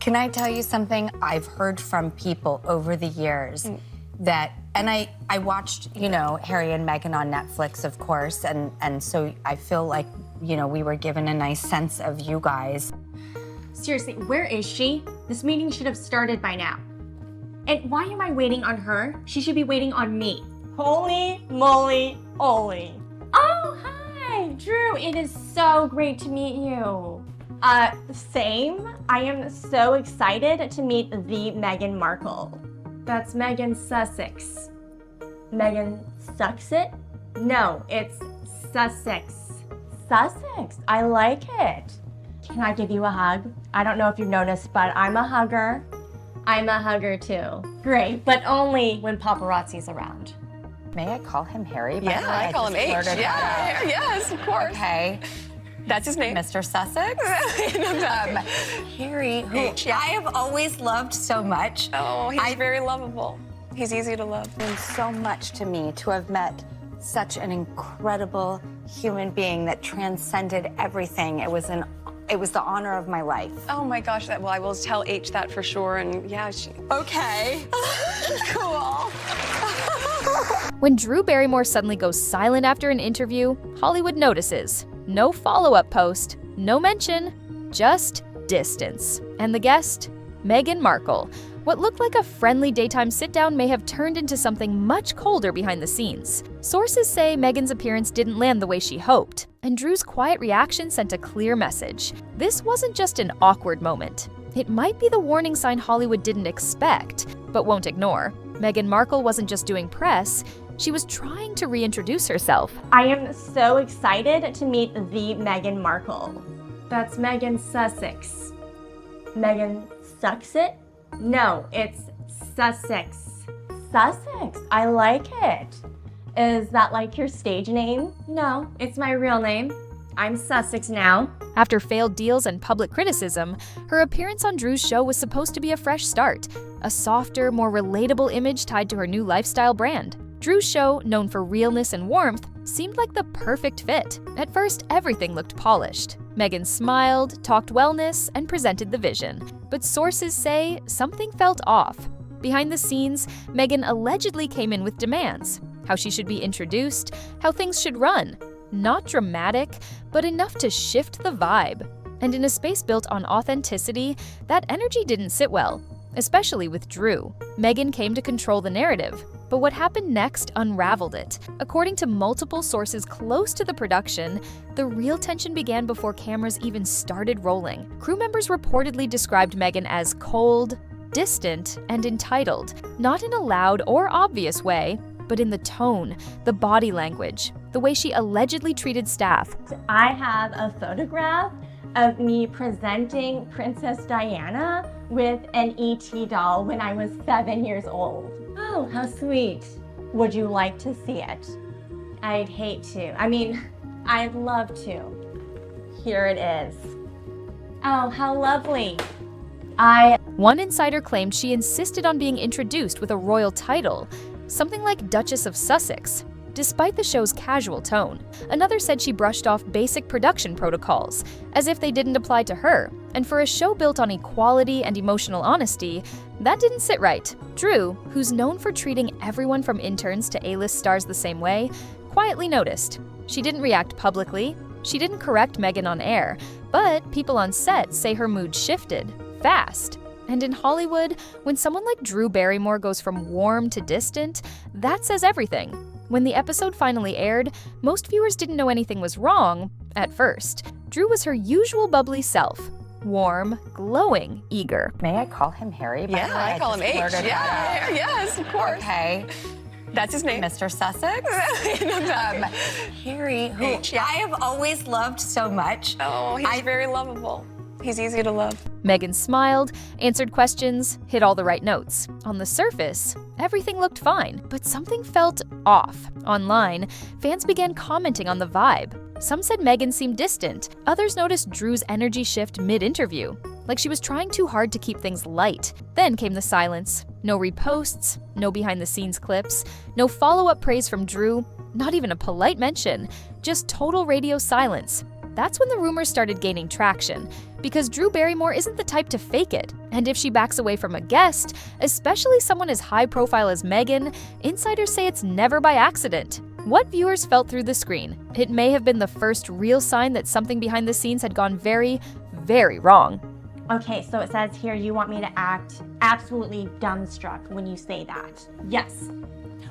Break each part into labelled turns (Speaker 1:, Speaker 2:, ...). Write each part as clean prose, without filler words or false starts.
Speaker 1: Can I tell you something? I've heard from people over the years that, and I watched, you know, Harry and Meghan on Netflix, of course, and so I feel like, you know, we were given a nice sense of you guys.
Speaker 2: Seriously, where is she? This meeting should have started by now. And why am I waiting on her? She should be waiting on me. Holy moly, Oli. Oh, hi, Drew. It is so great to meet you. Same. I am so excited to meet the Meghan Markle. That's Meghan Sussex. Meghan Suxit? No, it's Sussex. Sussex, I like it. Can I give you a hug? I don't know if you've noticed, but I'm a hugger. I'm a hugger too. Great, but only when paparazzi's around.
Speaker 1: May I call him Harry?
Speaker 3: Yeah, I call him H. Yeah, yes, of course.
Speaker 1: Okay.
Speaker 3: That's his name.
Speaker 1: Mr. Sussex? Harry, who
Speaker 3: H, yeah.
Speaker 1: I have always loved so much.
Speaker 3: Oh, he's very lovable. He's easy to love.
Speaker 1: It means so much to me to have met such an incredible human being that transcended everything. It was the honor of my life.
Speaker 3: Oh my gosh, well, I will tell H that for sure, and yeah,
Speaker 1: Okay.
Speaker 3: cool.
Speaker 4: When Drew Barrymore suddenly goes silent after an interview, Hollywood notices. No follow-up post, no mention, just distance. And the guest? Meghan Markle. What looked like a friendly daytime sit-down may have turned into something much colder behind the scenes. Sources say Meghan's appearance didn't land the way she hoped, and Drew's quiet reaction sent a clear message. This wasn't just an awkward moment. It might be the warning sign Hollywood didn't expect, but won't ignore. Meghan Markle wasn't just doing press, she was trying to reintroduce herself.
Speaker 2: I am so excited to meet the Meghan Markle. That's Meghan Sussex. Meghan Suxit? No, it's Sussex. Sussex, I like it. Is that like your stage name? No, it's my real name. I'm Sussex now.
Speaker 4: After failed deals and public criticism, her appearance on Drew's show was supposed to be a fresh start, a softer, more relatable image tied to her new lifestyle brand. Drew's show, known for realness and warmth, seemed like the perfect fit. At first, everything looked polished. Meghan smiled, talked wellness, and presented the vision. But sources say something felt off. Behind the scenes, Meghan allegedly came in with demands. How she should be introduced, how things should run. Not dramatic, but enough to shift the vibe. And in a space built on authenticity, that energy didn't sit well, especially with Drew. Meghan came to control the narrative, but what happened next unraveled it. According to multiple sources close to the production, the real tension began before cameras even started rolling. Crew members reportedly described Meghan as cold, distant, and entitled, not in a loud or obvious way, but in the tone, the body language, the way she allegedly treated staff.
Speaker 2: I have a photograph of me presenting Princess Diana with an ET doll when I was 7 years old. Oh, how sweet. Would you like to see it? I'd hate to. I mean, I'd love to. Here it is. Oh, how lovely.
Speaker 4: One insider claimed she insisted on being introduced with a royal title, something like Duchess of Sussex, despite the show's casual tone. Another said she brushed off basic production protocols, as if they didn't apply to her. And for a show built on equality and emotional honesty, that didn't sit right. Drew, who's known for treating everyone from interns to A-list stars the same way, quietly noticed. She didn't react publicly, she didn't correct Meghan on air, but people on set say her mood shifted, fast. And in Hollywood, when someone like Drew Barrymore goes from warm to distant, that says everything. When the episode finally aired, most viewers didn't know anything was wrong at first. Drew was her usual bubbly self. Warm, glowing, eager.
Speaker 1: May I call him Harry?
Speaker 3: Yeah, I call him H. Yeah, yes, of course.
Speaker 1: Okay.
Speaker 3: That's his name.
Speaker 1: Mr. Sussex? Harry, who
Speaker 3: H, yeah.
Speaker 1: I have always loved so much.
Speaker 3: Oh, he's very lovable. He's easy to love.
Speaker 4: Meghan smiled, answered questions, hit all the right notes. On the surface, everything looked fine, but something felt off. Online, fans began commenting on the vibe. Some said Meghan seemed distant. Others noticed Drew's energy shift mid-interview, like she was trying too hard to keep things light. Then came the silence. No reposts, no behind-the-scenes clips, no follow-up praise from Drew, not even a polite mention, just total radio silence. That's when the rumors started gaining traction, because Drew Barrymore isn't the type to fake it, and if she backs away from a guest, especially someone as high profile as Meghan, insiders say it's never by accident. What viewers felt through the screen, it may have been the first real sign that something behind the scenes had gone very, very wrong.
Speaker 2: Okay, so it says here you want me to act absolutely dumbstruck when you say that. Yes.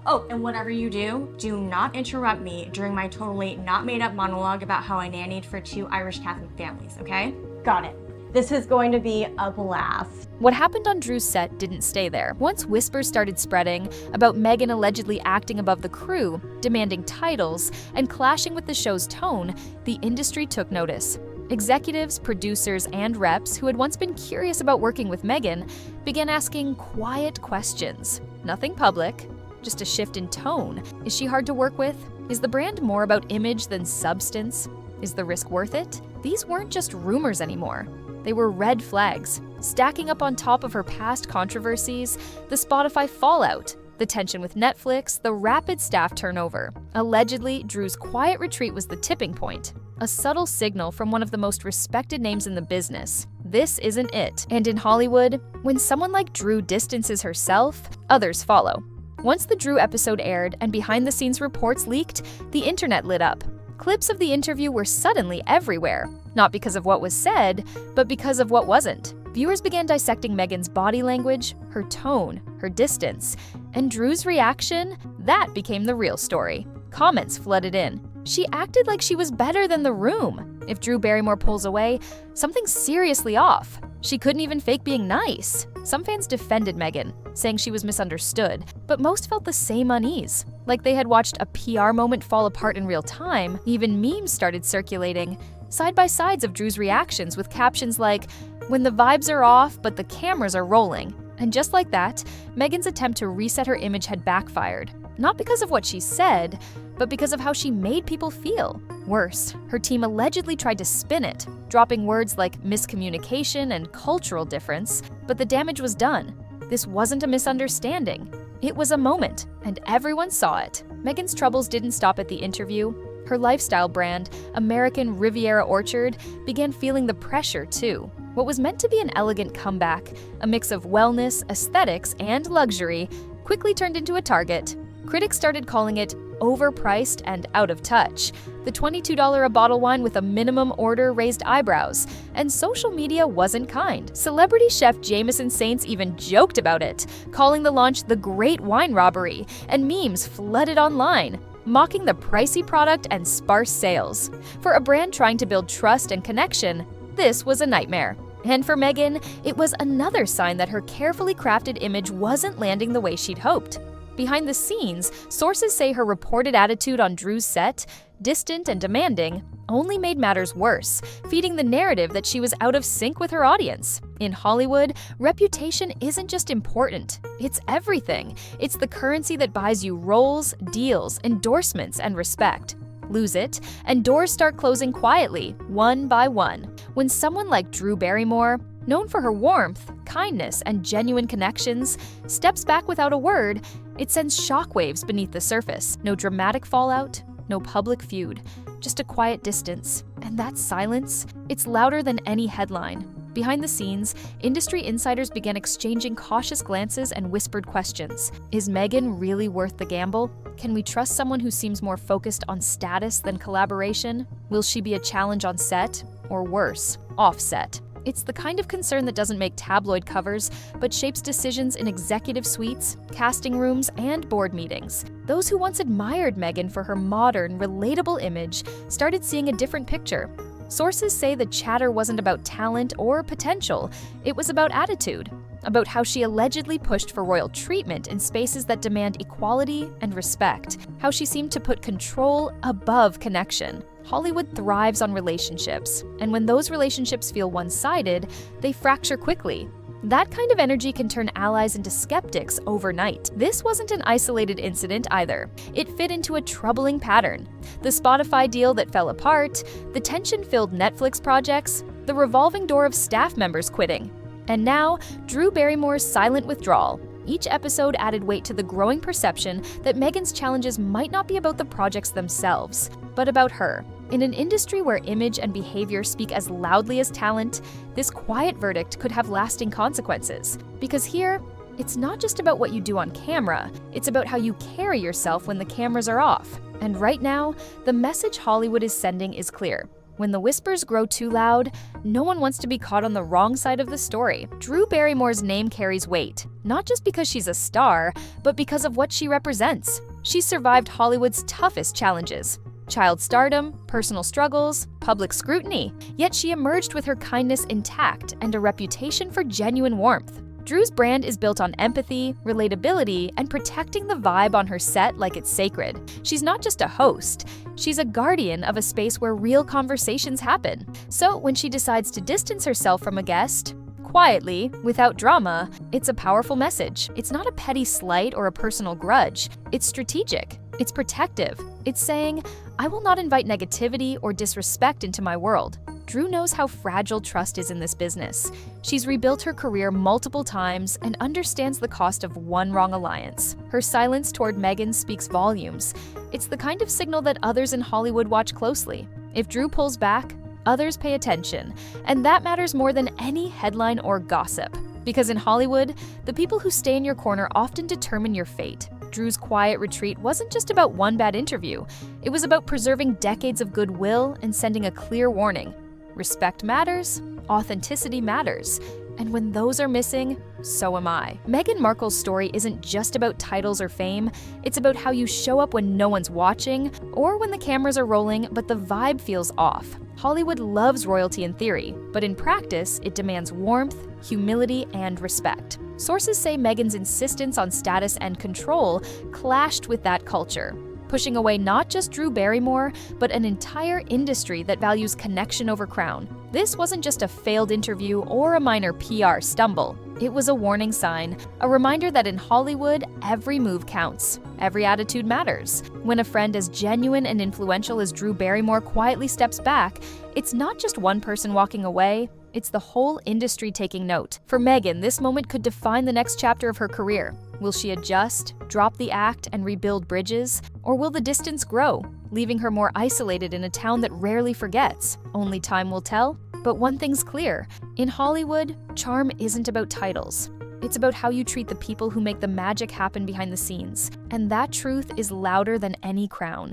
Speaker 2: Oh, and whatever you do not interrupt me during my totally not made up monologue about how I nannied for 2 Irish Catholic families, okay? Got it. This is going to be a blast.
Speaker 4: What happened on Drew's set didn't stay there. Once whispers started spreading about Meghan allegedly acting above the crew, demanding titles, and clashing with the show's tone, the industry took notice. Executives, producers, and reps who had once been curious about working with Meghan began asking quiet questions. Nothing public, just a shift in tone. Is she hard to work with? Is the brand more about image than substance? Is the risk worth it? These weren't just rumors anymore. They were red flags, stacking up on top of her past controversies, the Spotify fallout, the tension with Netflix, the rapid staff turnover. Allegedly, Drew's quiet retreat was the tipping point, a subtle signal from one of the most respected names in the business. This isn't it. And in Hollywood, when someone like Drew distances herself, others follow. Once the Drew episode aired and behind-the-scenes reports leaked, the internet lit up. Clips of the interview were suddenly everywhere, not because of what was said, but because of what wasn't. Viewers began dissecting Meghan's body language, her tone, her distance, and Drew's reaction, that became the real story. Comments flooded in. She acted like she was better than the room. If Drew Barrymore pulls away, something's seriously off. She couldn't even fake being nice. Some fans defended Meghan, saying she was misunderstood, but most felt the same unease. Like they had watched a PR moment fall apart in real time. Even memes started circulating, side-by-sides of Drew's reactions with captions like, "When the vibes are off, but the cameras are rolling." And just like that, Meghan's attempt to reset her image had backfired. Not because of what she said, but because of how she made people feel. Worse, her team allegedly tried to spin it, dropping words like miscommunication and cultural difference, but the damage was done. This wasn't a misunderstanding. It was a moment, and everyone saw it. Meghan's troubles didn't stop at the interview. Her lifestyle brand, American Riviera Orchard, began feeling the pressure too. What was meant to be an elegant comeback, a mix of wellness, aesthetics, and luxury, quickly turned into a target. Critics started calling it overpriced and out of touch. The $22 a bottle wine with a minimum order raised eyebrows, and social media wasn't kind. Celebrity chef Jameson Saints even joked about it, calling the launch the Great Wine Robbery, and memes flooded online, mocking the pricey product and sparse sales. For a brand trying to build trust and connection, this was a nightmare. And for Meghan, it was another sign that her carefully crafted image wasn't landing the way she'd hoped. Behind the scenes, sources say her reported attitude on Drew's set, distant and demanding, only made matters worse, feeding the narrative that she was out of sync with her audience. In Hollywood, reputation isn't just important, it's everything. It's the currency that buys you roles, deals, endorsements, and respect. Lose it, and doors start closing quietly, one by one. When someone like Drew Barrymore, known for her warmth, kindness, and genuine connections, steps back without a word, it sends shockwaves beneath the surface. No dramatic fallout, no public feud, just a quiet distance. And that silence, it's louder than any headline. Behind the scenes, industry insiders began exchanging cautious glances and whispered questions. Is Meghan really worth the gamble? Can we trust someone who seems more focused on status than collaboration? Will she be a challenge on set? Or worse, off set? It's the kind of concern that doesn't make tabloid covers, but shapes decisions in executive suites, casting rooms, and board meetings. Those who once admired Meghan for her modern, relatable image started seeing a different picture. Sources say the chatter wasn't about talent or potential, it was about attitude, about how she allegedly pushed for royal treatment in spaces that demand equality and respect, how she seemed to put control above connection. Hollywood thrives on relationships, and when those relationships feel one-sided, they fracture quickly. That kind of energy can turn allies into skeptics overnight. This wasn't an isolated incident either. It fit into a troubling pattern. The Spotify deal that fell apart, the tension-filled Netflix projects, the revolving door of staff members quitting. And now, Drew Barrymore's silent withdrawal. Each episode added weight to the growing perception that Meghan's challenges might not be about the projects themselves, but about her. In an industry where image and behavior speak as loudly as talent, this quiet verdict could have lasting consequences. Because here, it's not just about what you do on camera, it's about how you carry yourself when the cameras are off. And right now, the message Hollywood is sending is clear. When the whispers grow too loud, no one wants to be caught on the wrong side of the story. Drew Barrymore's name carries weight, not just because she's a star, but because of what she represents. She survived Hollywood's toughest challenges: child stardom, personal struggles, public scrutiny. Yet she emerged with her kindness intact and a reputation for genuine warmth. Drew's brand is built on empathy, relatability, and protecting the vibe on her set like it's sacred. She's not just a host, she's a guardian of a space where real conversations happen. So when she decides to distance herself from a guest, quietly, without drama, it's a powerful message. It's not a petty slight or a personal grudge. It's strategic. It's protective. It's saying, I will not invite negativity or disrespect into my world. Drew knows how fragile trust is in this business. She's rebuilt her career multiple times and understands the cost of one wrong alliance. Her silence toward Meghan speaks volumes. It's the kind of signal that others in Hollywood watch closely. If Drew pulls back, others pay attention, and that matters more than any headline or gossip. Because in Hollywood, the people who stay in your corner often determine your fate. Drew's quiet retreat wasn't just about one bad interview. It was about preserving decades of goodwill and sending a clear warning. Respect matters, authenticity matters, and when those are missing, so am I. Meghan Markle's story isn't just about titles or fame, it's about how you show up when no one's watching, or when the cameras are rolling but the vibe feels off. Hollywood loves royalty in theory, but in practice, it demands warmth, humility, and respect. Sources say Meghan's insistence on status and control clashed with that culture, pushing away not just Drew Barrymore, but an entire industry that values connection over crown. This wasn't just a failed interview or a minor PR stumble. It was a warning sign, a reminder that in Hollywood, every move counts. Every attitude matters. When a friend as genuine and influential as Drew Barrymore quietly steps back, it's not just one person walking away, it's the whole industry taking note. For Meghan, this moment could define the next chapter of her career. Will she adjust, drop the act, and rebuild bridges? Or will the distance grow, leaving her more isolated in a town that rarely forgets? Only time will tell. But one thing's clear. In Hollywood, charm isn't about titles. It's about how you treat the people who make the magic happen behind the scenes. And that truth is louder than any crown.